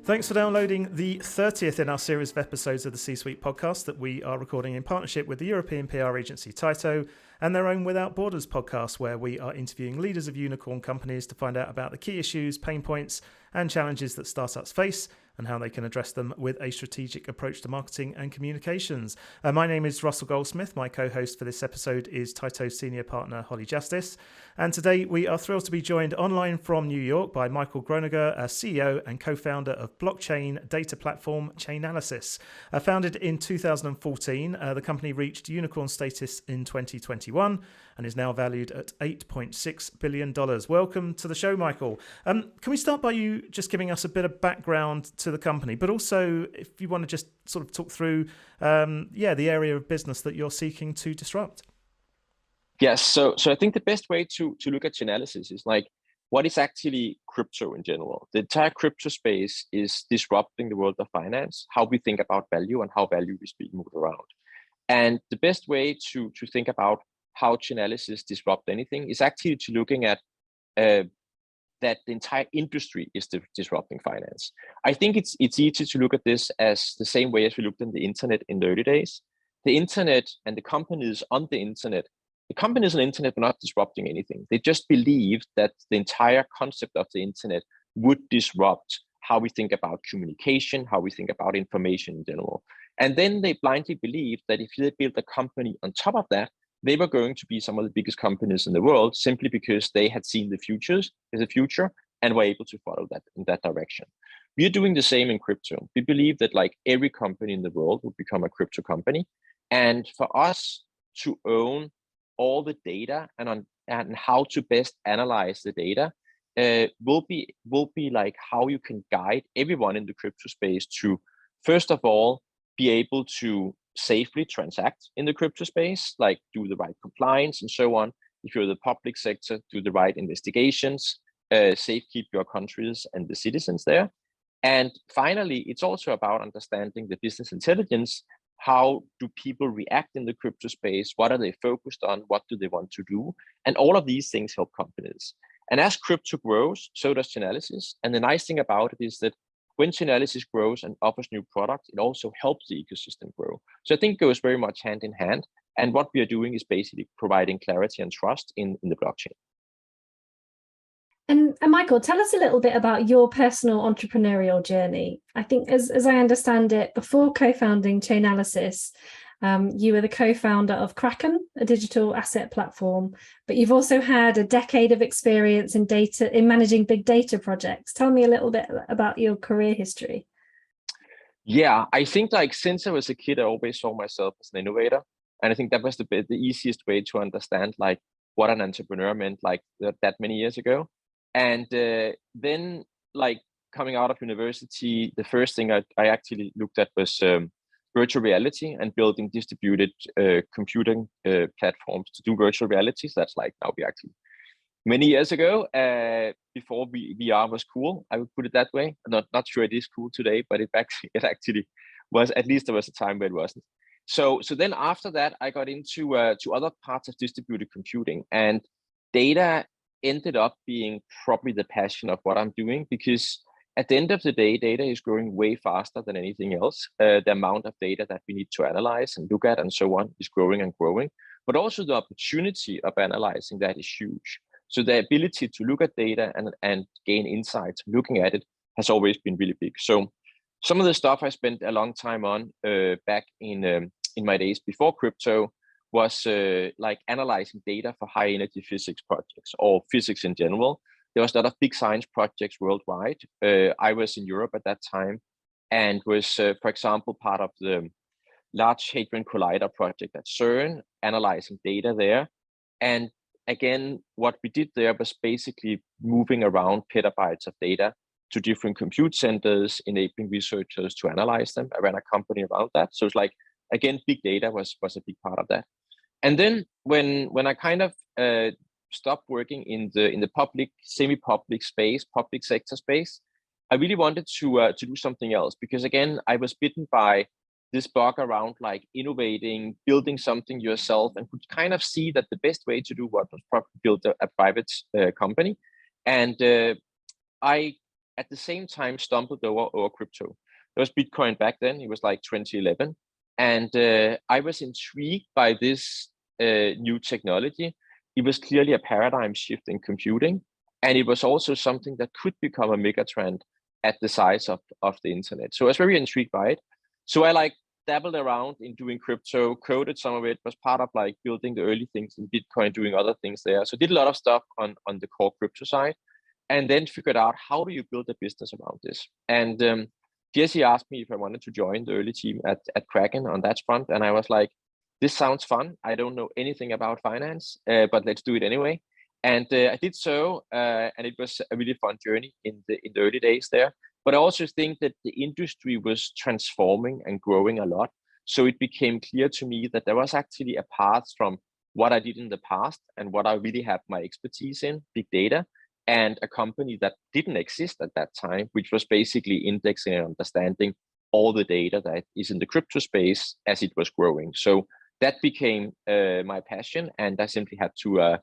Thanks for downloading the 30th in our series of episodes of the C-Suite podcast that we are recording in partnership with the European PR agency Tyto and their own Without Borders podcast, where we are interviewing leaders of unicorn companies to find out about the key issues, pain points, and challenges that startups face and how they can address them with a strategic approach to marketing and communications. My name is Russell Goldsmith. My co-host for this episode is Tyto senior partner Holly Justice. And today we are thrilled to be joined online from New York by Michael Gronager, CEO and co-founder of blockchain data platform Chainalysis. Founded in 2014, the company reached unicorn status in 2021 and is now valued at $8.6 billion. Welcome to the show, Michael. Can we start by you just giving us a bit of background to the company, but also if you want to just sort of talk through, the area of business that you're seeking to disrupt? Yes, so I think the best way to look at Chainalysis is like, what is actually crypto in general? The entire crypto space is disrupting the world of finance, how we think about value and how value is being moved around. And the best way to think about how Chainalysis disrupt anything is actually to looking at that the entire industry is disrupting finance. I think it's easy to look at this as the same way as we looked at the internet in the early days. The internet and the companies on the internet were not disrupting anything. They just believed that the entire concept of the internet would disrupt how we think about communication, how we think about information in general. And then they blindly believed that if they built a company on top of that, they were going to be some of the biggest companies in the world simply because they had seen the future and were able to follow that in that direction. We are doing the same in crypto. We believe that like every company in the world will become a crypto company. And for us to own all the data and how to best analyze the data will be like how you can guide everyone in the crypto space to, first of all, be able to safely transact in the crypto space, like do the right compliance and so on. If you're the public sector, do the right investigations, safekeep your countries and the citizens there. And finally, it's also about understanding the business intelligence. How do people react in the crypto space? What are they focused on? What do they want to do? And all of these things help companies. And as crypto grows, so does Chainalysis. And the nice thing about it is that when Chainalysis grows and offers new products, it also helps the ecosystem grow. So I think it goes very much hand in hand. And what we are doing is basically providing clarity and trust in the blockchain. And Michael, tell us a little bit about your personal entrepreneurial journey. I think as I understand it, before co-founding Chainalysis, you were the co-founder of Kraken, a digital asset platform, but you've also had a decade of experience in managing big data projects. Tell me a little bit about your career history. Yeah, I think like since I was a kid, I always saw myself as an innovator. And I think that was the easiest way to understand like what an entrepreneur meant like that many years ago. And then like coming out of university, the first thing I actually looked at was virtual reality and building distributed computing platforms to do virtual realities. That's like now we actually many years ago, before VR was cool, I would put it that way. I'm not sure it is cool today, but it actually was, at least there was a time where it wasn't. So then after that, I got into to other parts of distributed computing, and data ended up being probably the passion of what I'm doing, because at the end of the day, data is growing way faster than anything else. The amount of data that we need to analyze and look at and so on is growing and growing, but also the opportunity of analyzing that is huge. So the ability to look at data and gain insights looking at it has always been really big. So some of the stuff I spent a long time on back in my days before crypto was like analyzing data for high energy physics projects or physics in general. There was a lot of big science projects worldwide. I was in Europe at that time and was, for example, part of the Large Hadron Collider project at CERN, analyzing data there. And again, what we did there was basically moving around petabytes of data to different compute centers, enabling researchers to analyze them. I ran a company around that. So it's like, again, big data was a big part of that. And then when I kind of stopped working in the public, semi-public space, public sector space, I really wanted to do something else, because again, I was bitten by this bug around like innovating, building something yourself, and could kind of see that the best way to do what was probably build a private company. And I at the same time stumbled over crypto. There was Bitcoin back then. It was like 2011. And I was intrigued by this new technology. It was clearly a paradigm shift in computing. And it was also something that could become a mega trend at the size of the internet. So I was very intrigued by it. So I like dabbled around in doing crypto, coded some of it, was part of like building the early things in Bitcoin, doing other things there. So did a lot of stuff on the core crypto side, and then figured out how do you build a business around this. And Jesse asked me if I wanted to join the early team at Kraken on that front. And I was like, this sounds fun. I don't know anything about finance, but let's do it anyway. And I did so, and it was a really fun journey in the early days there. But I also think that the industry was transforming and growing a lot. So it became clear to me that there was actually a path from what I did in the past and what I really have my expertise in, big data, and a company that didn't exist at that time, which was basically indexing and understanding all the data that is in the crypto space as it was growing. So that became my passion, and I simply had to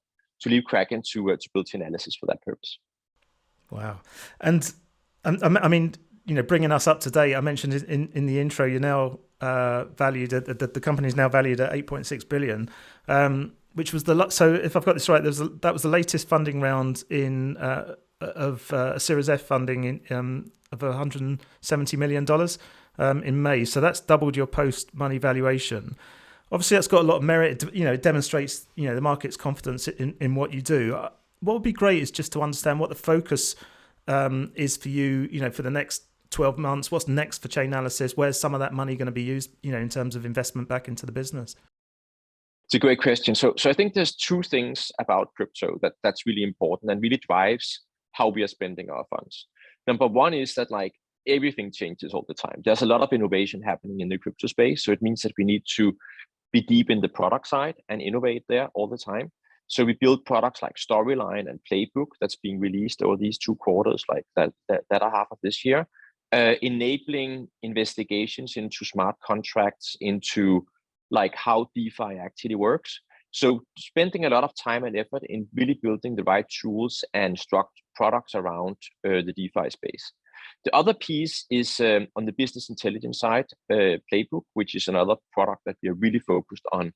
leave Kraken to build Chainalysis for that purpose. Wow. And I mean, you know, bringing us up to date, I mentioned in the intro, you're now valued at the company is now valued at 8.6 billion, which was so if I've got this right, that was the latest funding round of a Series F funding of $170 million in May. So that's doubled your post-money valuation. Obviously, that's got a lot of merit. You know, it demonstrates, you know, the market's confidence in what you do. What would be great is just to understand what the focus is for you, you know, for the next 12 months. What's next for Chainalysis? Where's some of that money going to be used, you know, in terms of investment back into the business? It's a great question. So I think there's two things about crypto that's really important and really drives how we are spending our funds. Number one is that like everything changes all the time. There's a lot of innovation happening in the crypto space. So it means that we need to be deep in the product side and innovate there all the time. So we build products like Storyline and Playbook that's being released over these 2 quarters, like that are half of this year, enabling investigations into smart contracts, into like how DeFi actually works. So spending a lot of time and effort in really building the right tools and structured products around the DeFi space. The other piece is on the business intelligence side, Playbook, which is another product that we are really focused on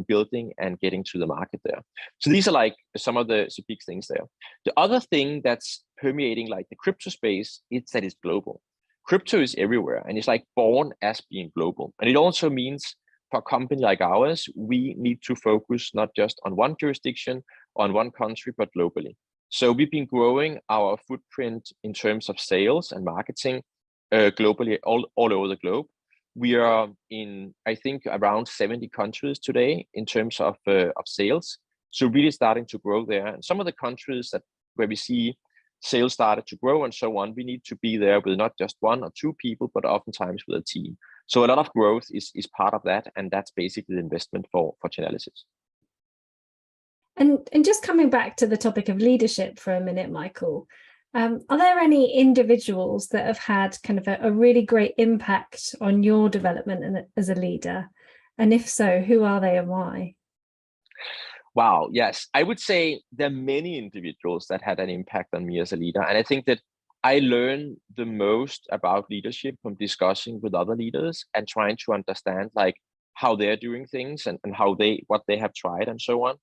building and getting to the market there. So these are like some of the big things there. The other thing that's permeating like the crypto space is that it's global. Crypto is everywhere and it's like born as being global. And it also means for a company like ours, we need to focus not just on one jurisdiction, on one country, but globally. So we've been growing our footprint in terms of sales and marketing globally, all over the globe. We are in, I think, around 70 countries today in terms of sales. So really starting to grow there. And some of the countries where we see sales started to grow and so on, we need to be there with not just 1 or 2 people, but oftentimes with a team. So a lot of growth is part of that. And that's basically the investment for Chainalysis. And just coming back to the topic of leadership for a minute, Michael, are there any individuals that have had kind of a really great impact on your development as a leader? And if so, who are they and why? Wow, yes. I would say there are many individuals that had an impact on me as a leader. And I think that I learn the most about leadership from discussing with other leaders and trying to understand like how they're doing things and what they have tried and so on.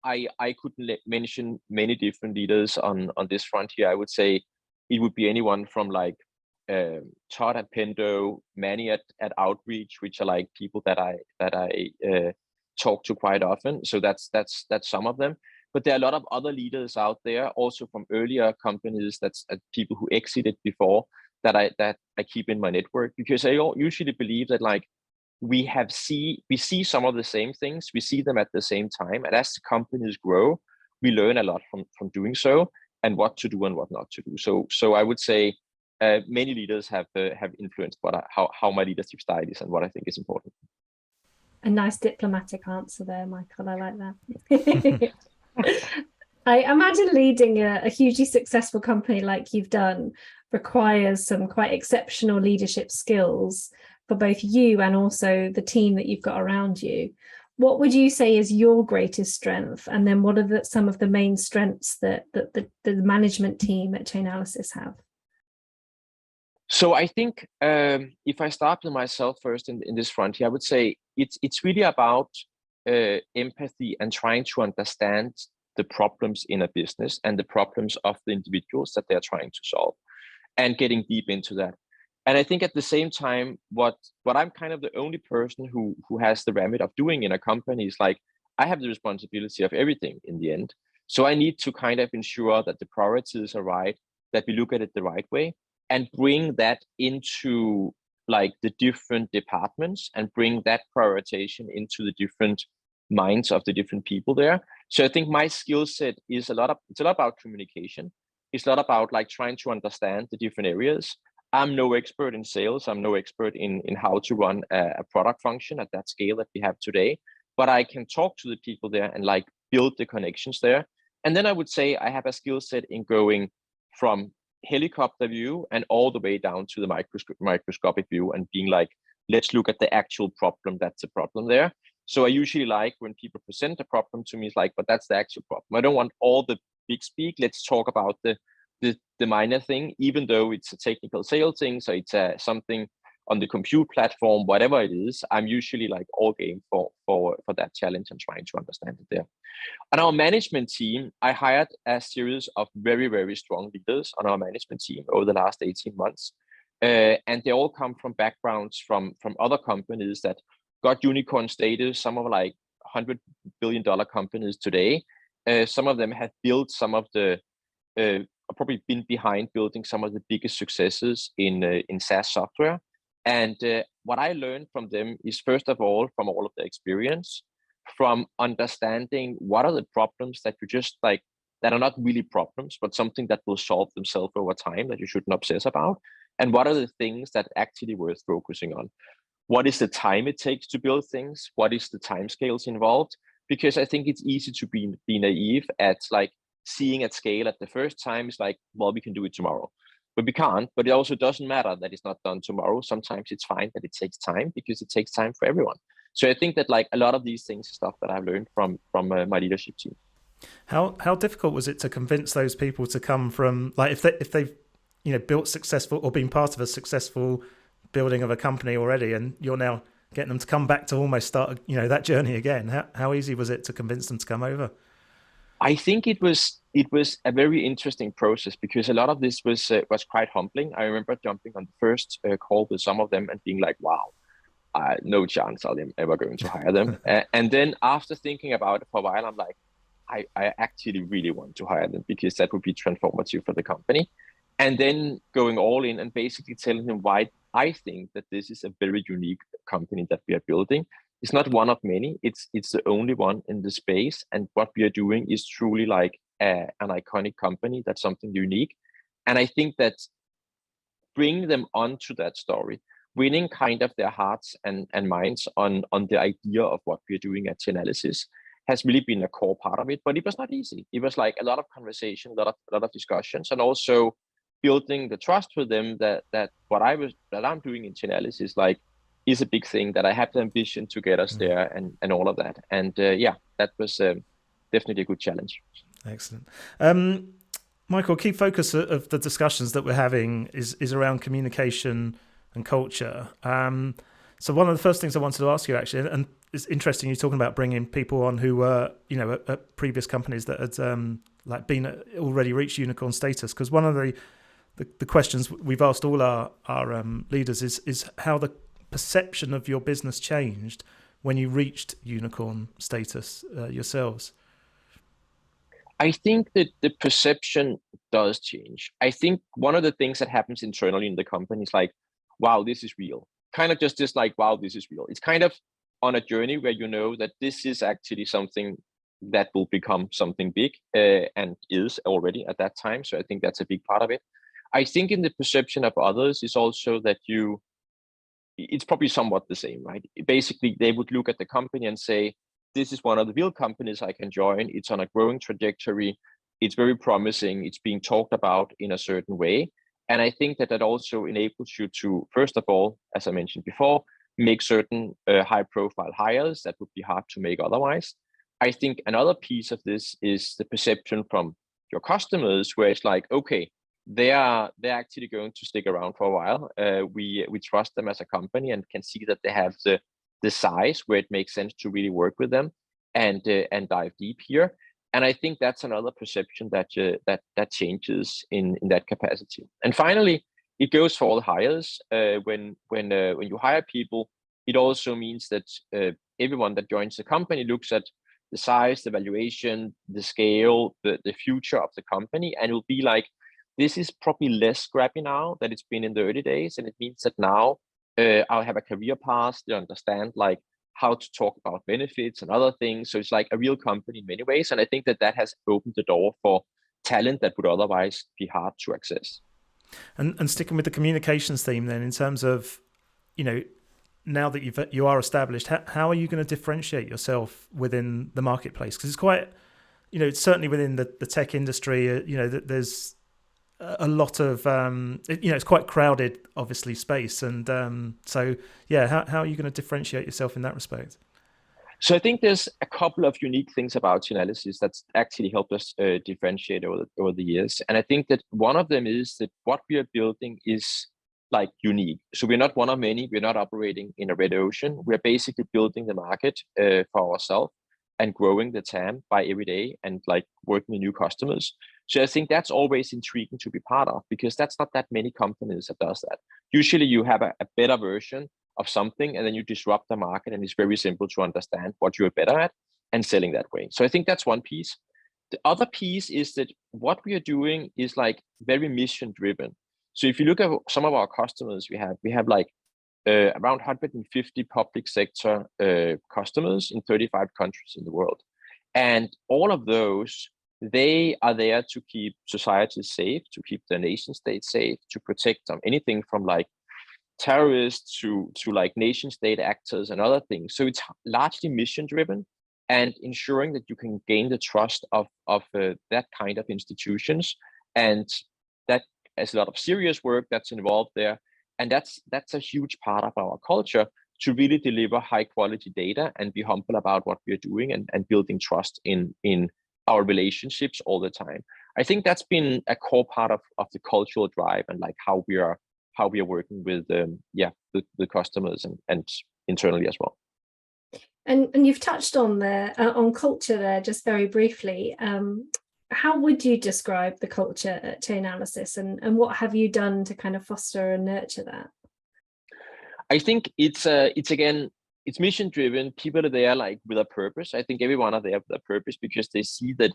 I could mention many different leaders on this front here. I would say it would be anyone from like Todd at Pendo, Manny at Outreach, which are like people that I talk to quite often. So that's some of them. But there are a lot of other leaders out there, also from earlier companies. That's people who exited before that I keep in my network, because I usually believe that like we see some of the same things, we see them at the same time, and as the companies grow, we learn a lot from doing so and what to do and what not to do. So I would say many leaders have influenced how my leadership style is and what I think is important. A nice diplomatic answer there, Michael. I like that. I imagine leading a hugely successful company like you've done requires some quite exceptional leadership skills for both you and also the team that you've got around you. what would you say is your greatest strength? And then what are some of the main strengths that the management team at Chainalysis have? So I think if I start with myself first in this front here, I would say it's really about empathy and trying to understand the problems in a business and the problems of the individuals that they're trying to solve, and getting deep into that. And I think at the same time, what I'm kind of the only person who has the remit of doing in a company is like, I have the responsibility of everything in the end. So I need to kind of ensure that the priorities are right, that we look at it the right way, and bring that into like the different departments and bring that prioritization into the different minds of the different people there. So I think my skill set is it's a lot about communication. It's a lot about like trying to understand the different areas. I'm no expert in sales. I'm no expert in how to run a product function at that scale that we have today, but I can talk to the people there and like build the connections there. And then I would say I have a skill set in going from helicopter view and all the way down to the microscopic view and being like, let's look at the actual problem. That's a problem there. So I usually like when people present a problem to me, it's like, but that's the actual problem. I don't want all the big speak. Let's talk about the minor thing, even though it's a technical sales thing. So it's something on the compute platform, whatever it is. I'm usually like all game for that challenge and trying to understand it there. On our management team, I hired a series of very, very strong leaders on our management team over the last 18 months. And they all come from backgrounds from other companies that got unicorn status, some of like $100 billion companies today. Some of them have built some of the, probably been behind building some of the biggest successes in SaaS software. And what I learned from them is, first of all, from all of their experience, from understanding what are the problems that you just like, that are not really problems, but something that will solve themselves over time that you shouldn't obsess about. And what are the things that actually worth focusing on? What is the time it takes to build things? What is the time scales involved? Because I think it's easy to be naive at like seeing at scale at the first time. It's like, well, we can do it tomorrow, but we can't. But it also doesn't matter that it's not done tomorrow. Sometimes it's fine that it takes time, because it takes time for everyone. So I think that like a lot of these things is stuff that I've learned from my leadership team. How difficult was it to convince those people to come from, like, if they've built successful or been part of a successful building of a company already, and you're now getting them to come back to almost start that journey again? How easy was it to convince them to come over? I think it was a very interesting process, because a lot of this was quite humbling. I remember jumping on the first call with some of them and being like, wow, no chance I'm ever going to hire them. And then after thinking about it for a while, I'm like, I actually really want to hire them, because that would be transformative for the company. And then going all in and basically telling them why I think that this is a very unique company that we are building. It's not one of many. It's the only one in the space. And what we are doing is truly like an iconic company. That's something unique. And I think that bringing them onto that story, winning kind of their hearts and minds on the idea of what we're doing at Chainalysis, has really been a core part of it. But it was not easy. It was like a lot of conversation, a lot of discussions, and also building the trust with them that what I'm doing in Chainalysis is a big thing, that I have the ambition to get us there and all of that. And that was definitely a good challenge. Excellent. Michael, key focus of the discussions that we're having is around communication and culture. So one of the first things I wanted to ask you, actually, and it's interesting you're talking about bringing people on who were, at previous companies that had been already reached unicorn status, because one of the questions we've asked all our leaders is how the perception of your business changed when you reached unicorn status yourselves. I think that the perception does change. I think one of the things that happens internally in the company is like, wow, this is real. Kind of just like, wow, this is real. It's kind of on a journey where you know that this is actually something that will become something big, and is already at that time. So I think that's a big part of it. I think in the perception of others is also that it's probably somewhat the same, right? Basically, they would look at the company and say, this is one of the real companies I can join. It's on a growing trajectory. It's very promising. It's being talked about in a certain way. And I think that also enables you to, first of all, as I mentioned before, make certain high profile hires that would be hard to make otherwise. I think another piece of this is the perception from your customers, where it's like, okay, they're actually going to stick around for a while. We trust them as a company and can see that they have the size where it makes sense to really work with them and dive deep here. And I think that's another perception that changes in that capacity. And finally, it goes for all hires. When you hire people, it also means that everyone that joins the company looks at the size, the valuation, the scale, the future of the company, and it will be like, this is probably less scrappy now than it's been in the early days, and it means that now I'll have a career path. They understand like how to talk about benefits and other things. So it's like a real company in many ways, and I think that has opened the door for talent that would otherwise be hard to access. And sticking with the communications theme, then, in terms of, now that you are established, how are you going to differentiate yourself within the marketplace? Because it's quite, certainly within the tech industry, there's a lot of, it's quite crowded, obviously, space. And so, yeah, how are you going to differentiate yourself in that respect? So I think there's a couple of unique things about Chainalysis that's actually helped us differentiate over the years. And I think that one of them is that what we are building is like unique. So we're not one of many. We're not operating in a red ocean. We're basically building the market for ourselves and growing the TAM by every day and like working with new customers. So I think that's always intriguing to be part of, because that's not that many companies that does that. Usually you have a better version of something and then you disrupt the market, and it's very simple to understand what you're better at and selling that way. So I think that's one piece. The other piece is that what we are doing is like very mission driven. So if you look at some of our customers, we have like around 150 public sector customers in 35 countries in the world. And all of those, they are there to keep societies safe, to keep the nation state safe, to protect them, anything from like terrorists to like nation state actors and other things. So it's largely mission driven, and ensuring that you can gain the trust of that kind of institutions. And that there's a lot of serious work that's involved there. And that's a huge part of our culture, to really deliver high quality data and be humble about what we're doing and building trust in our relationships all the time. I think that's been a core part of the cultural drive and like how we are working with the customers and internally as well. And you've touched on on culture there just very briefly. How would you describe the culture at Chainalysis, and what have you done to kind of foster and nurture that? I think it's mission driven. People are there like with a purpose. I think everyone are there with a purpose because they see that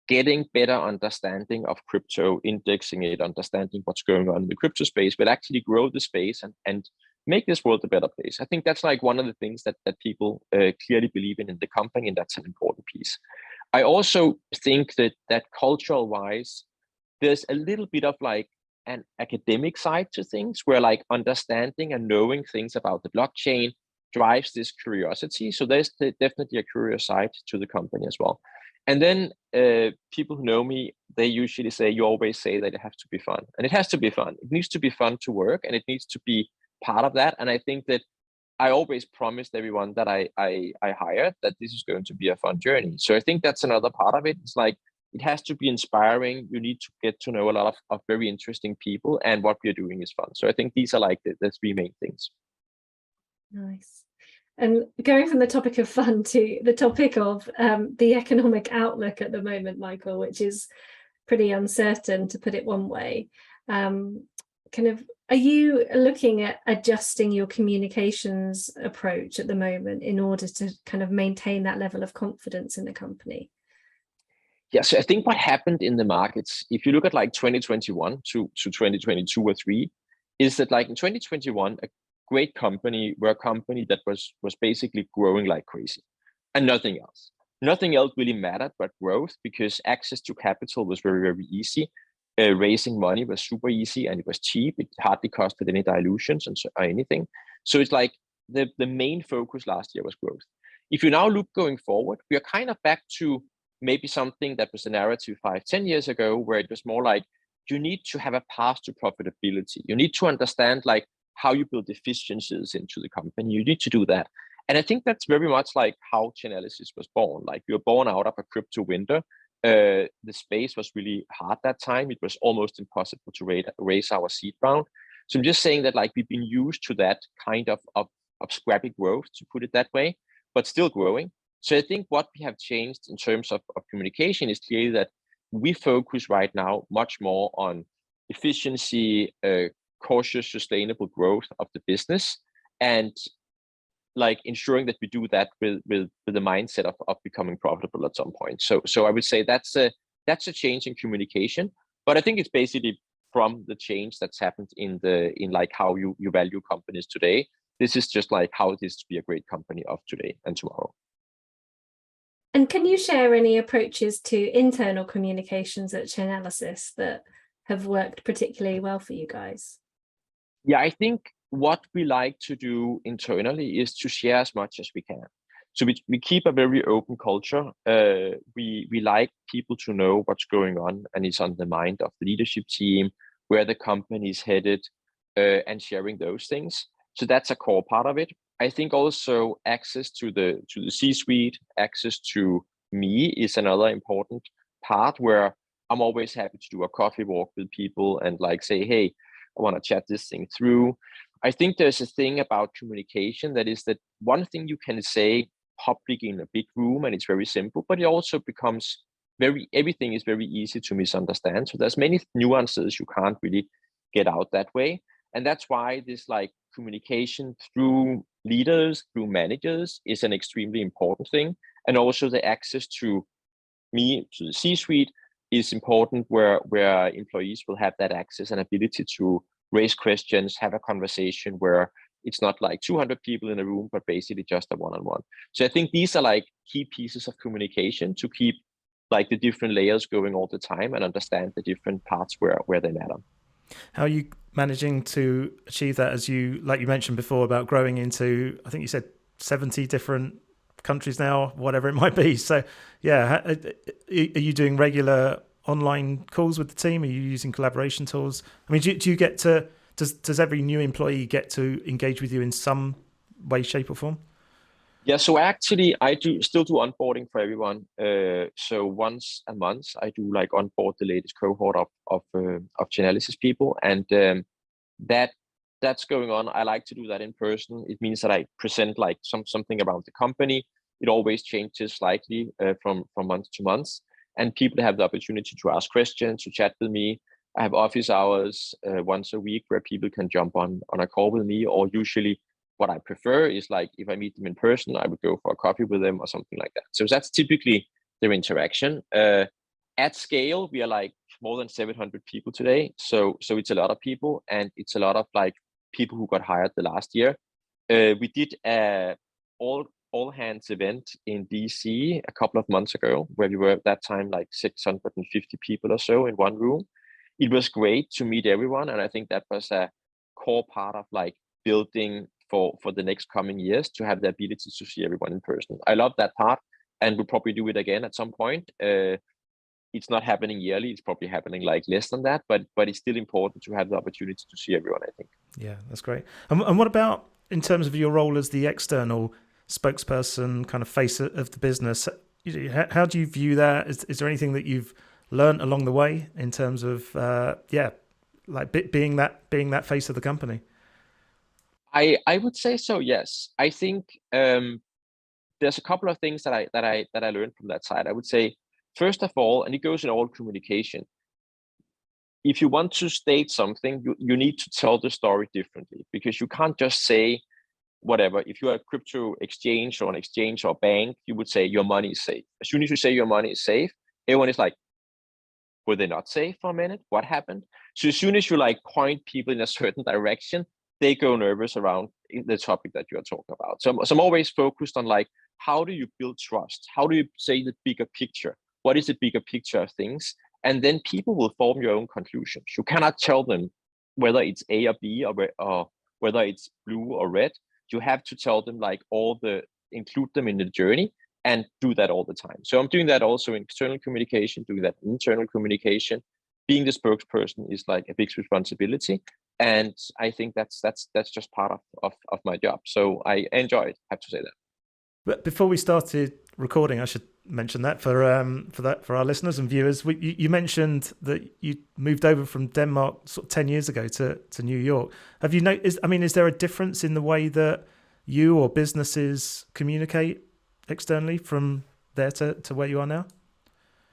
getting better understanding of crypto, indexing it, understanding what's going on in the crypto space will actually grow the space and make this world a better place. I think that's like one of the things that people clearly believe in the company, and that's an important piece. I also think that cultural wise, there's a little bit of like an academic side to things, where like understanding and knowing things about the blockchain drives this curiosity. So there's definitely a curious side to the company as well. And then people who know me, they usually say, you always say that it has to be fun. And it has to be fun. It needs to be fun to work, and it needs to be part of that. And I think that I always promised everyone that I hired that this is going to be a fun journey. So I think that's another part of it. It's like, it has to be inspiring. You need to get to know a lot of very interesting people, and what we're doing is fun. So I think these are like the three main things. Nice. And going from the topic of fun to the topic of the economic outlook at the moment, Michael, which is pretty uncertain, to put it one way. Are you looking at adjusting your communications approach at the moment in order to kind of maintain that level of confidence in the company? Yeah, so I think what happened in the markets, if you look at like 2021 to 2022 or 3, is that like in 2021, a great company were a company that was basically growing like crazy, and nothing else. Nothing else really mattered but growth, because access to capital was very, very easy. Raising money was super easy, and it was cheap. It hardly costed any dilutions or anything. So it's like the main focus last year was growth. If you now look going forward, we are kind of back to maybe something that was the narrative 5-10 years ago, where it was more like, you need to have a path to profitability. You need to understand like how you build efficiencies into the company. You need to do that. And I think that's very much like how Chainalysis was born. Like, we were born out of a crypto winter. The space was really hard that time. It was almost impossible to raise our seed round. So I'm just saying that, like, we've been used to that kind of scrappy growth, to put it that way, but still growing. So I think what we have changed in terms of communication is clearly that we focus right now much more on efficiency, cautious, sustainable growth of the business, and like ensuring that we do that with the mindset of becoming profitable at some point. So I would say that's a change in communication, but I think it's basically from the change that's happened in like how you value companies today. This is just like how it is to be a great company of today and tomorrow. And can you share any approaches to internal communications at Chainalysis that have worked particularly well for you guys? Yeah, I think what we like to do internally is to share as much as we can. So we keep a very open culture. We like people to know what's going on and is on the mind of the leadership team, where the company is headed, and sharing those things. So that's a core part of it. I think also access to the C-suite, access to me is another important part, where I'm always happy to do a coffee walk with people and like say, hey, I want to chat this thing through. I think there's a thing about communication that is that one thing you can say public in a big room and it's very simple, but it also becomes everything is very easy to misunderstand. So there's many nuances you can't really get out that way. And that's why this like communication through leaders, through managers is an extremely important thing. And also the access to me, to the C-suite, is important, where employees will have that access and ability to raise questions, have a conversation where it's not like 200 people in a room, but basically just a one-on-one. So I think these are like key pieces of communication to keep like the different layers going all the time and understand the different parts where they matter. How are you managing to achieve that, as you mentioned before about growing into, I think you said 70 different countries now, whatever it might be? So yeah, are you doing regular online calls with the team? Are you using collaboration tools? I mean, do you get to, does every new employee get to engage with you in some way, shape or form? Yeah, so actually I still do onboarding for everyone. So once a month I do like onboard the latest cohort of Chainalysis people, and that's going on. I like to do that in person. It means that I present like something about the company. It always changes slightly from month to month, and people have the opportunity to ask questions, to chat with me. I have office hours once a week where people can jump on a call with me, or usually what I prefer is like if I meet them in person, I would go for a coffee with them or something like that. So that's typically their interaction. At scale, we are like more than 700 people today. So it's a lot of people, and it's a lot of like people who got hired the last year. We did a all hands event in DC a couple of months ago, where we were at that time like 650 people or so in one room. It was great to meet everyone, and I think that was a core part of like building for the next coming years, to have the ability to see everyone in person. I love that part, and we'll probably do it again at some point. It's not happening yearly, it's probably happening like less than that, but it's still important to have the opportunity to see everyone, I think. Yeah, that's great. And what about in terms of your role as the external spokesperson, kind of face of the business? How do you view that? Is there anything that you've learned along the way in terms of being that face of the company? I would say so, yes. I think there's a couple of things that I learned from that side. I would say, first of all, and it goes in all communication, if you want to state something, you need to tell the story differently, because you can't just say whatever. If you're a crypto exchange or an exchange or bank, you would say your money is safe. As soon as you say your money is safe, everyone is like, were they not safe for a minute? What happened? So as soon as you like point people in a certain direction, they go nervous around the topic that you're talking about. So I'm always focused on like, how do you build trust? How do you say the bigger picture? What is the bigger picture of things? And then people will form your own conclusions. You cannot tell them whether it's A or B, or whether it's blue or red. You have to tell them like include them in the journey, and do that all the time. So I'm doing that also in external communication, doing that in internal communication. Being the spokesperson is like a big responsibility. And I think that's just part of my job. So I enjoy it, I have to say that. But before we started recording, I should mention that for our listeners and viewers. You mentioned that you moved over from Denmark sort of 10 years ago to New York. Have you noticed? I mean, is there a difference in the way that you or businesses communicate externally from there to where you are now?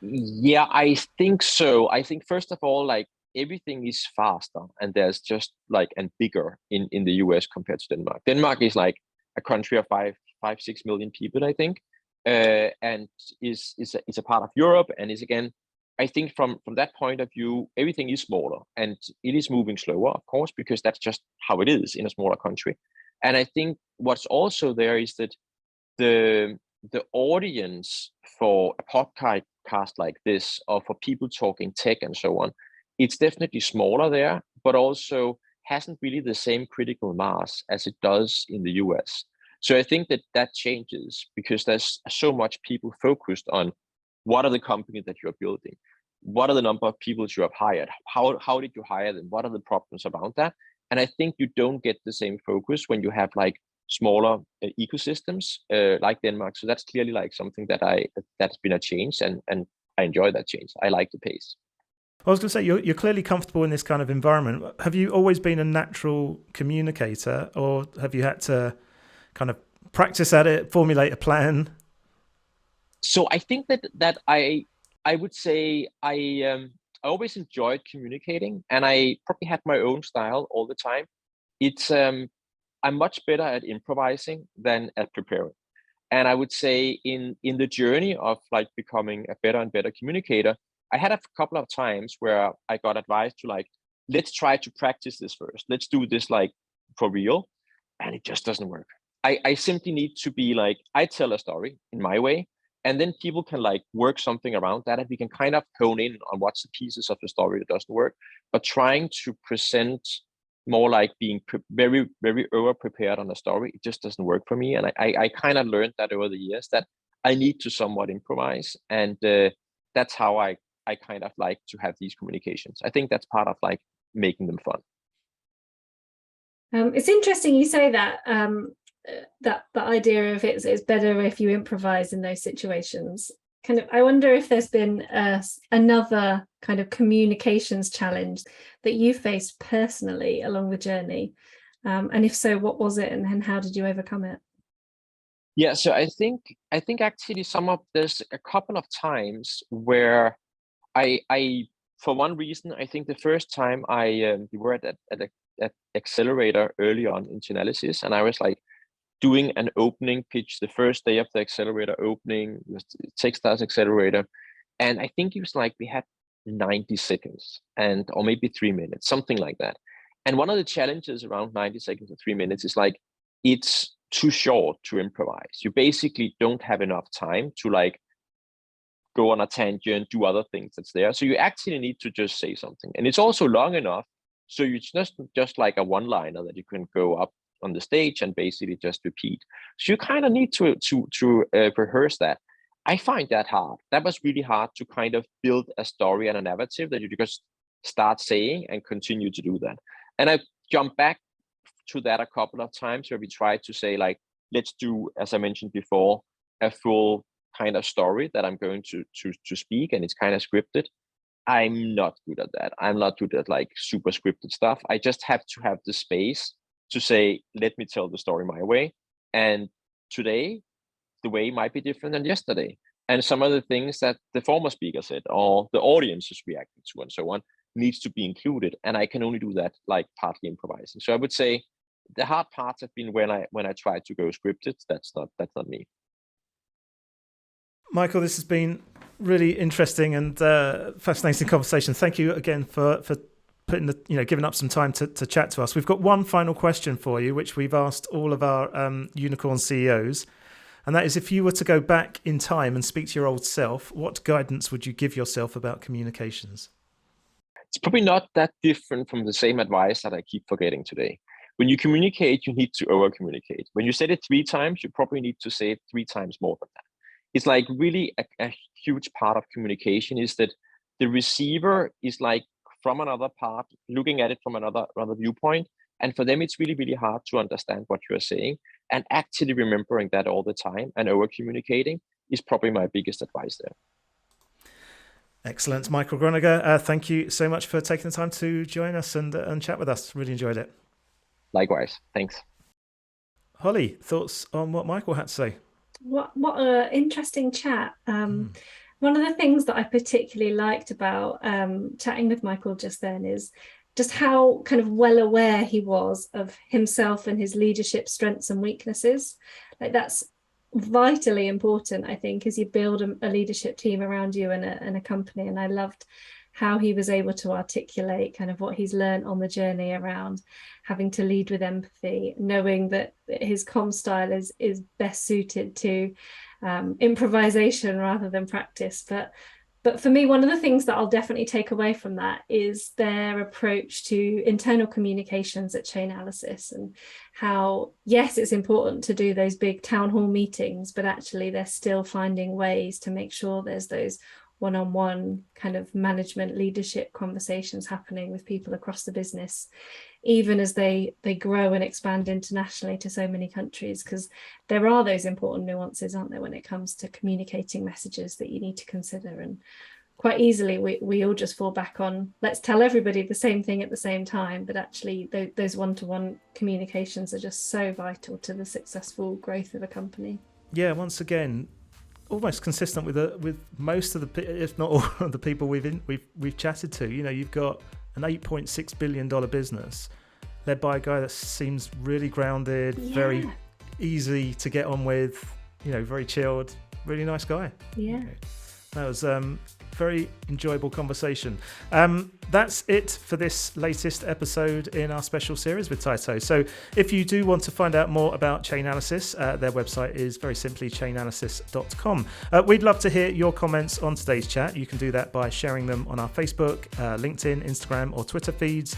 Yeah, I think so. I think first of all, like everything is faster and there's just like and bigger in the US compared to Denmark. Denmark is like a country of 6 million people, I think, and is a part of Europe, and is again, I think from that point of view, everything is smaller and it is moving slower, of course, because that's just how it is in a smaller country. And I think what's also there is that the audience for a podcast like this, or for people talking tech and so on, it's definitely smaller there, but also hasn't really the same critical mass as it does in the US. So I think that changes because there's so much people focused on what are the companies that you're building, what are the number of people you have hired, how did you hire them, what are the problems around that. And I think you don't get the same focus when you have like smaller ecosystems like Denmark. So that's clearly like something that's been a change, and I enjoy that change. I like the pace. I was going to say, you're clearly comfortable in this kind of environment. Have you always been a natural communicator, or have you had to kind of practice at it, formulate a plan? So I think that I would say I always enjoyed communicating, and I probably had my own style all the time. It's I'm much better at improvising than at preparing. And I would say in the journey of like becoming a better and better communicator, I had a couple of times where I got advice to like, let's try to practice this first. Let's do this like for real. And it just doesn't work. I simply need to be like, I tell a story in my way, and then people can like work something around that, and we can kind of hone in on what's the pieces of the story that doesn't work. But trying to present more like being very, very over prepared on a story, it just doesn't work for me. And I kind of learned that over the years that I need to somewhat improvise. And that's how I kind of like to have these communications. I think that's part of like making them fun. It's interesting you say that, that the idea of it's better if you improvise in those situations. Kind of, I wonder if there's been another kind of communications challenge that you faced personally along the journey, and if so, what was it, and how did you overcome it? Yeah, so I think actually there's a couple of times where I for one reason, I think the first time we were at Accelerator early on in Chainalysis, and I was like doing an opening pitch the first day of the Accelerator opening. It was Techstars Accelerator, and I think it was like we had 90 seconds or maybe 3 minutes, something like that. And one of the challenges around 90 seconds or 3 minutes is like it's too short to improvise. You basically don't have enough time to like go on a tangent, do other things that's there. So you actually need to just say something, and it's also long enough so it's just like a one-liner that you can go up on the stage and basically just repeat. So you kind of need to rehearse that. I find that hard. That was really hard to kind of build a story and a narrative that you just start saying and continue to do that. And I jumped back to that a couple of times where we tried to say like, let's do, as I mentioned before, a full kind of story that I'm going to speak, and it's kind of scripted. I'm not good at that. I'm not good at like super scripted stuff. I just have to have the space to say, let me tell the story my way. And today, the way might be different than yesterday. And some of the things that the former speaker said or the audience is reacting to and so on needs to be included. And I can only do that like partly improvising. So I would say the hard parts have been when I try to go scripted. That's not me. Michael, this has been really interesting and fascinating conversation. Thank you again for putting giving up some time to chat to us. We've got one final question for you, which we've asked all of our unicorn CEOs, and that is, if you were to go back in time and speak to your old self, what guidance would you give yourself about communications? It's probably not that different from the same advice that I keep forgetting today. When you communicate, you need to over communicate. When you said it 3 times, you probably need to say it 3 times more than that. It's like really a huge part of communication is that the receiver is like from another part, looking at it from another viewpoint. And for them, it's really, really hard to understand what you're saying. And actually remembering that all the time and over communicating is probably my biggest advice there. Excellent. Michael Gronager, thank you so much for taking the time to join us and chat with us. Really enjoyed it. Likewise. Thanks. Holly, thoughts on what Michael had to say? What an interesting chat. One of the things that I particularly liked about chatting with Michael just then is just how kind of well aware he was of himself and his leadership strengths and weaknesses. Like that's vitally important, I think, as you build a leadership team around you and a company. And I loved how he was able to articulate kind of what he's learned on the journey around having to lead with empathy, knowing that his comm style is best suited to improvisation rather than practice. But for me, one of the things that I'll definitely take away from that is their approach to internal communications at Chainalysis, and how, yes, it's important to do those big town hall meetings, but actually they're still finding ways to make sure there's those one-on-one kind of management leadership conversations happening with people across the business, even as they grow and expand internationally to so many countries, because there are those important nuances, aren't there, when it comes to communicating messages that you need to consider. And quite easily we all just fall back on, let's tell everybody the same thing at the same time, but actually those one-to-one communications are just so vital to the successful growth of a company. Yeah, once again, almost consistent with most of the, if not all of the people we've chatted to. You know, you've got an $8.6 billion business led by a guy that seems really grounded, very easy to get on with, you know, very chilled, really nice guy. Yeah. Okay. That was very enjoyable conversation. That's it for this latest episode in our special series with Tyto. So if you do want to find out more about Chainalysis, their website is very simply chainalysis.com. We'd love to hear your comments on today's chat. You can do that by sharing them on our Facebook, LinkedIn, Instagram or Twitter feeds.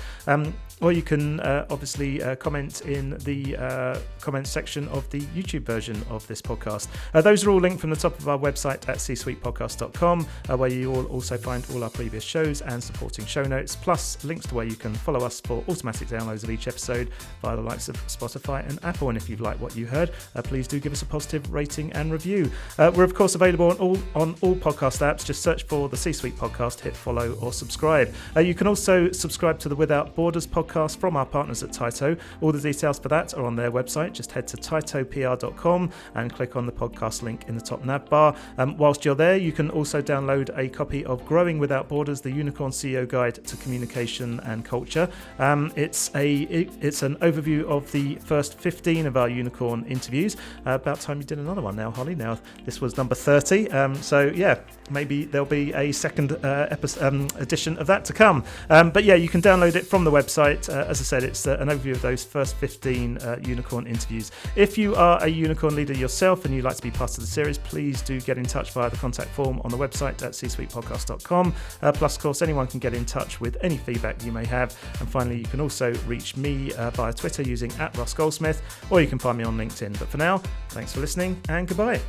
Or you can obviously comment in the comments section of the YouTube version of this podcast. Those are all linked from the top of our website at csuitepodcast.com, where you will also find all our previous shows and supporting show notes, plus links to where you can follow us for automatic downloads of each episode via the likes of Spotify and Apple. And if you've liked what you heard, please do give us a positive rating and review. We're of course available on all podcast apps. Just search for the C-Suite podcast, hit follow or subscribe. You can also subscribe to the Without Borders podcast from our partners at Tyto. All the details for that are on their website. Just head to tytopr.com and click on the podcast link in the top nav bar. Whilst you're there, you can also download a copy of Growing Without Borders, the Unicorn CEO Guide to Communication and Culture. It's an overview of the first 15 of our unicorn interviews. About time you did another one now, Holly. Now this was number 30. So yeah, maybe there'll be a second edition of that to come. But yeah, you can download it from the website. As I said, it's an overview of those first 15 unicorn interviews. If you are a unicorn leader yourself and you'd like to be part of the series, please do get in touch via the contact form on the website at csuitepodcast.com. Plus, of course, anyone can get in touch with any feedback you may have. And finally, you can also reach me via Twitter using @Goldsmith, or you can find me on LinkedIn. But for now, thanks for listening and goodbye.